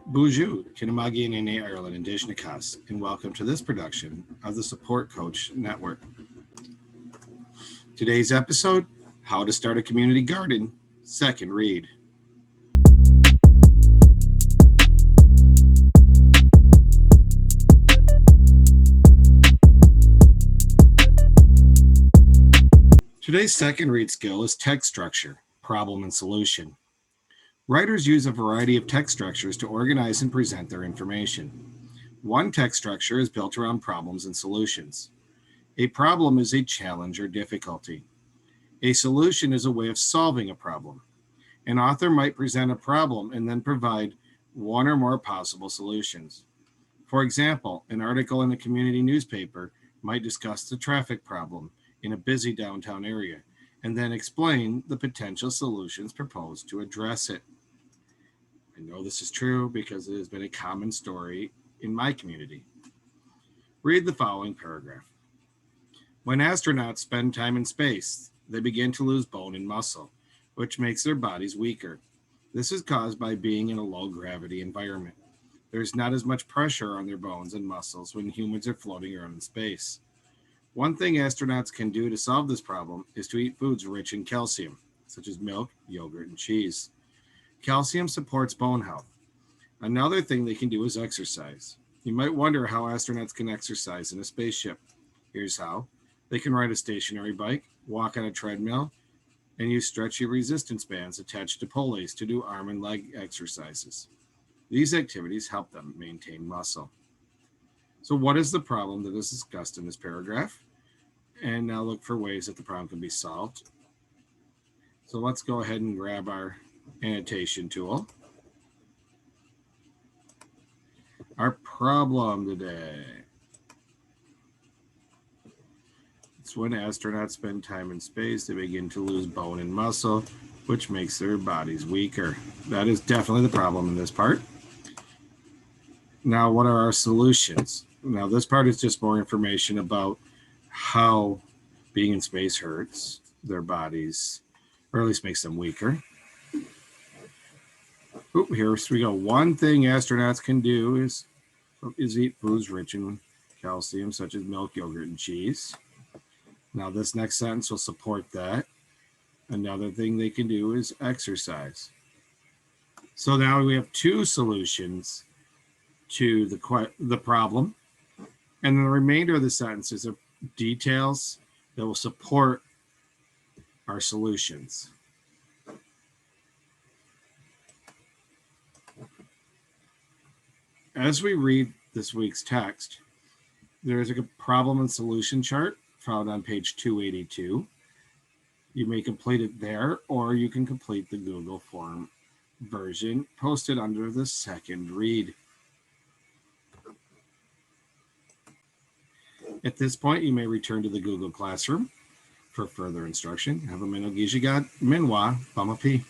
Bonjour, Kinamagi and Nene Ireland and Dishnikas, and welcome to this production of the Support Coach Network. Today's episode, How to Start a Community Garden, second read. Today's second read skill is text structure, problem and solution. Writers use a variety of text structures to organize and present their information. One text structure is built around problems and solutions. A problem is a challenge or difficulty. A solution is a way of solving a problem. An author might present a problem and then provide one or more possible solutions. For example, an article in a community newspaper might discuss the traffic problem in a busy downtown area and then explain the potential solutions proposed to address it. I know this is true because it has been a common story in my community. Read the following paragraph. When astronauts spend time in space, they begin to lose bone and muscle, which makes their bodies weaker. This is caused by being in a low-gravity environment. There is not as much pressure on their bones and muscles when humans are floating around in space. One thing astronauts can do to solve this problem is to eat foods rich in calcium, such as milk, yogurt, and cheese. Calcium supports bone health. Another thing they can do is exercise. You might wonder how astronauts can exercise in a spaceship. Here's how. They can ride a stationary bike, walk on a treadmill, and use stretchy resistance bands attached to pulleys to do arm and leg exercises. These activities help them maintain muscle. So what is the problem that is discussed in this paragraph? And now look for ways that the problem can be solved. So let's go ahead and grab our annotation tool. Our problem today. It's when astronauts spend time in space, they begin to lose bone and muscle, which makes their bodies weaker. That is definitely the problem in this part. Now, what are our solutions? Now, this part is just more information about how being in space hurts their bodies, or at least makes them weaker. Here we go. One thing astronauts can do is eat foods rich in calcium, such as milk, yogurt, and cheese. Now, this next sentence will support that. Another thing they can do is exercise. So now we have two solutions to the problem. And the remainder of the sentences are details that will support our solutions. As we read this week's text, there is a problem and solution chart found on page 282. You may complete it there, or you can complete the Google form version posted under the second read. At this point, you may return to the Google Classroom for further instruction. Have a minogijigad minwa bamapi.